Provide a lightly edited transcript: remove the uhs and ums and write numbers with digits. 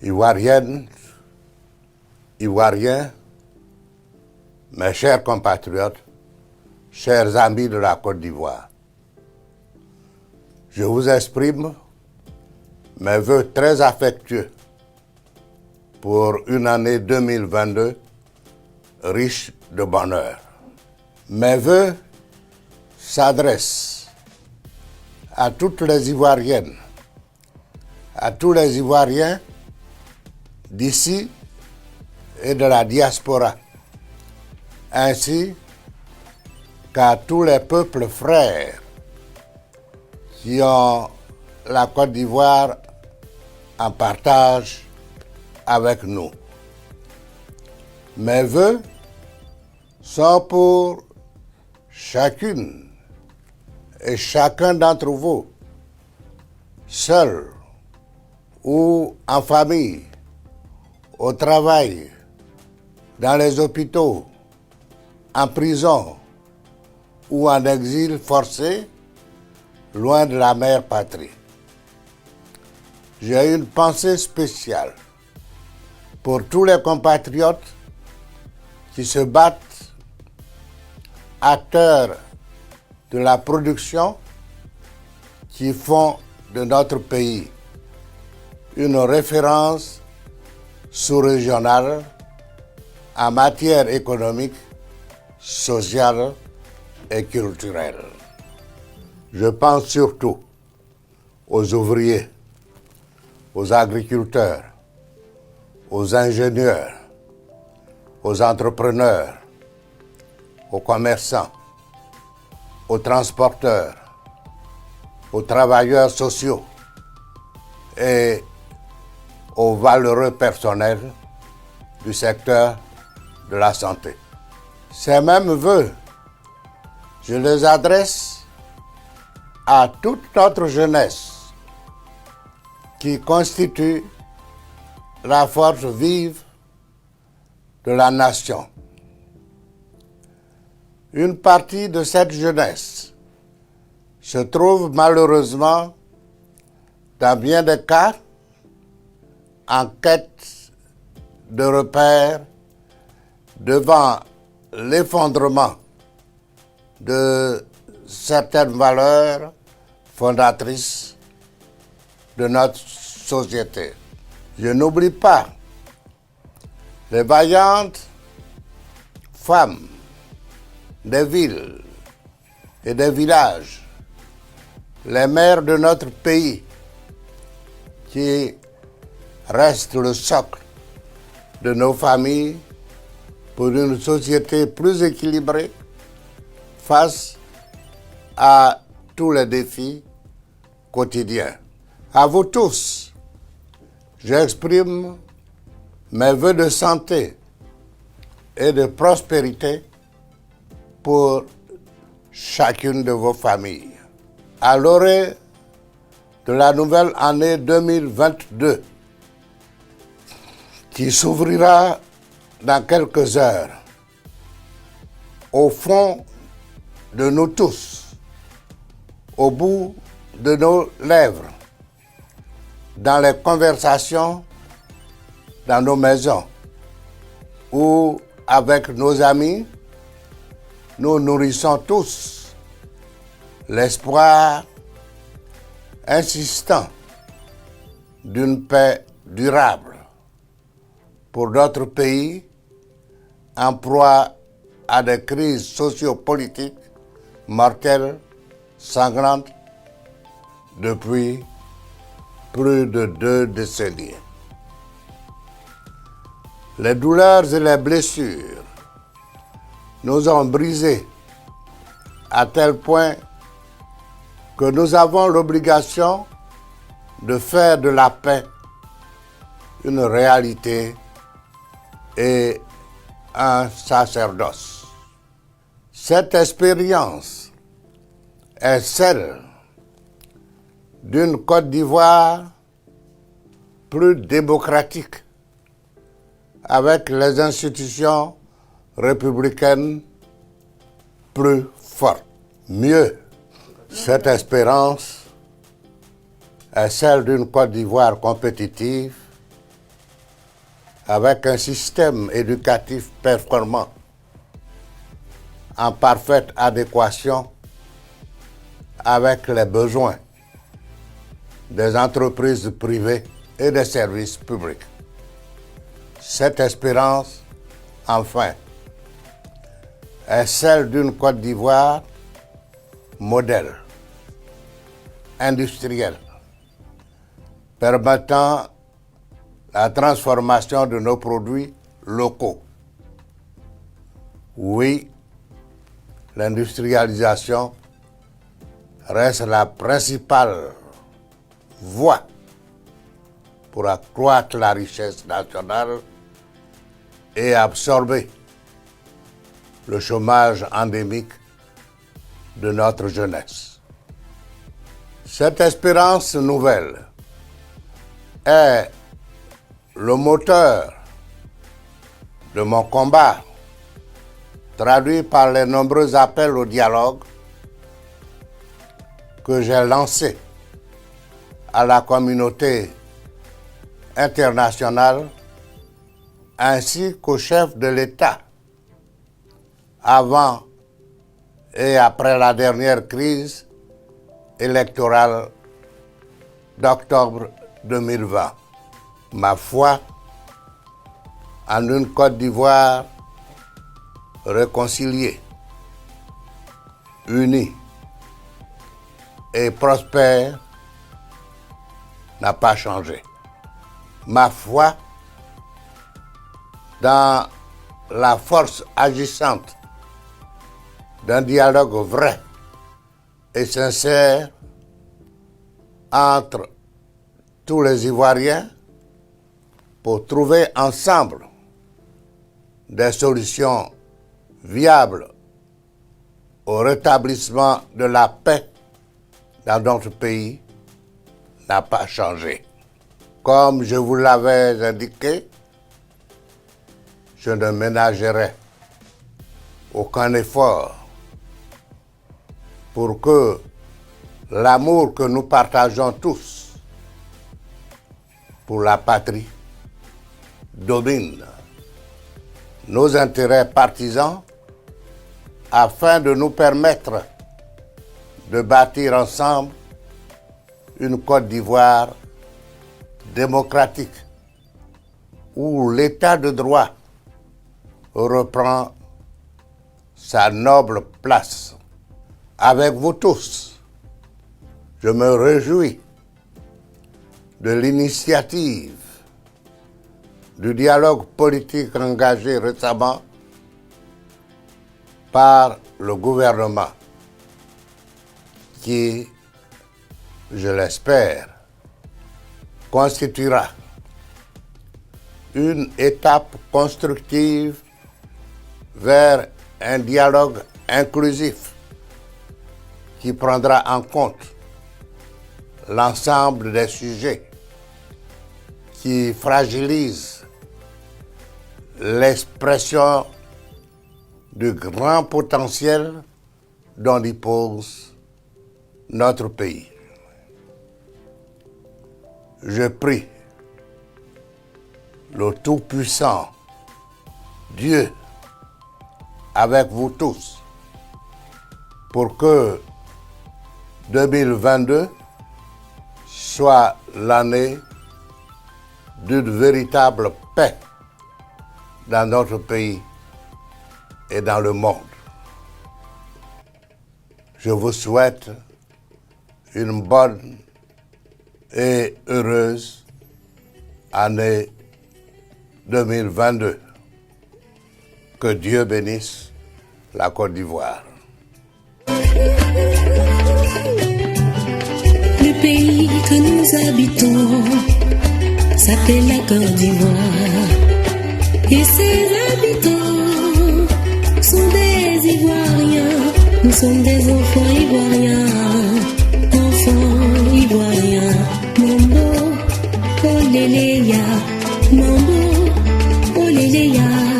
Ivoiriennes, Ivoiriens, mes chers compatriotes, chers amis de la Côte d'Ivoire, je vous exprime mes vœux très affectueux pour une année 2022 riche de bonheur. Mes vœux s'adressent à toutes les Ivoiriennes, à tous les Ivoiriens d'ici et de la diaspora, ainsi qu'à tous les peuples frères qui ont la Côte d'Ivoire en partage avec nous. Mes vœux sont pour chacune et chacun d'entre vous, seul ou en famille, au travail, dans les hôpitaux, en prison ou en exil forcé, loin de la mère patrie. J'ai une pensée spéciale pour tous les compatriotes qui se battent, acteurs de la production, qui font de notre pays une référence sous-régionale en matière économique, sociale et culturelle. Je pense surtout aux ouvriers, aux agriculteurs, aux ingénieurs, aux entrepreneurs, aux commerçants, aux transporteurs, aux travailleurs sociaux et aux valeureux personnels du secteur de la santé. Ces mêmes vœux, je les adresse à toute notre jeunesse qui constitue la force vive de la nation. Une partie de cette jeunesse se trouve malheureusement, dans bien des cas, en quête de repères devant l'effondrement de certaines valeurs fondatrices de notre société. Je n'oublie pas les vaillantes femmes des villes et des villages, les mères de notre pays qui restent le socle de nos familles pour une société plus équilibrée face à tous les défis quotidiens. À vous tous, j'exprime mes vœux de santé et de prospérité pour chacune de vos familles. À l'orée de la nouvelle année 2022, qui s'ouvrira dans quelques heures, au fond de nous tous, au bout de nos lèvres, dans les conversations, dans nos maisons ou avec nos amis, nous nourrissons tous l'espoir insistant d'une paix durable pour notre pays en proie à des crises sociopolitiques mortelles, sanglantes, depuis plus de 2 décennies. Les douleurs et les blessures nous ont brisés à tel point que nous avons l'obligation de faire de la paix une réalité et un sacerdoce. Cette expérience est celle d'une Côte d'Ivoire plus démocratique, avec les institutions républicaines plus fortes. Mieux, cette espérance est celle d'une Côte d'Ivoire compétitive, avec un système éducatif performant, en parfaite adéquation avec les besoins des entreprises privées et des services publics. Cette espérance, enfin, est celle d'une Côte d'Ivoire modèle, industrielle, permettant la transformation de nos produits locaux. Oui, l'industrialisation reste la principale voie pour accroître la richesse nationale et absorber le chômage endémique de notre jeunesse. Cette espérance nouvelle est le moteur de mon combat, traduit par les nombreux appels au dialogue que j'ai lancés à la communauté internationale ainsi qu'au chef de l'État avant et après la dernière crise électorale d'octobre 2020. Ma foi en une Côte d'Ivoire réconciliée, unie et prospère n'a pas changé. Ma foi dans la force agissante d'un dialogue vrai et sincère entre tous les Ivoiriens pour trouver ensemble des solutions viables au rétablissement de la paix dans notre pays n'a pas changé. Comme je vous l'avais indiqué, je ne ménagerai aucun effort pour que l'amour que nous partageons tous pour la patrie domine nos intérêts partisans afin de nous permettre de bâtir ensemble une Côte d'Ivoire démocratique où l'état de droit reprend sa noble place. Avec vous tous, je me réjouis de l'initiative du dialogue politique engagé récemment par le gouvernement qui, je l'espère, constituera une étape constructive vers un dialogue inclusif qui prendra en compte l'ensemble des sujets qui fragilisent l'expression du grand potentiel dont dispose notre pays. Je prie le Tout-Puissant, Dieu, avec vous tous, pour que 2022 soit l'année d'une véritable paix dans notre pays et dans le monde. Je vous souhaite une bonne et heureuse année 2022. Que Dieu bénisse la Côte d'Ivoire. Le pays que nous habitons s'appelle la Côte d'Ivoire. Et ses habitants sont des Ivoiriens. Nous sommes des enfants ivoiriens. Enfants ivoiriens. Mambo, oh léléya. Mambo, oh léléya.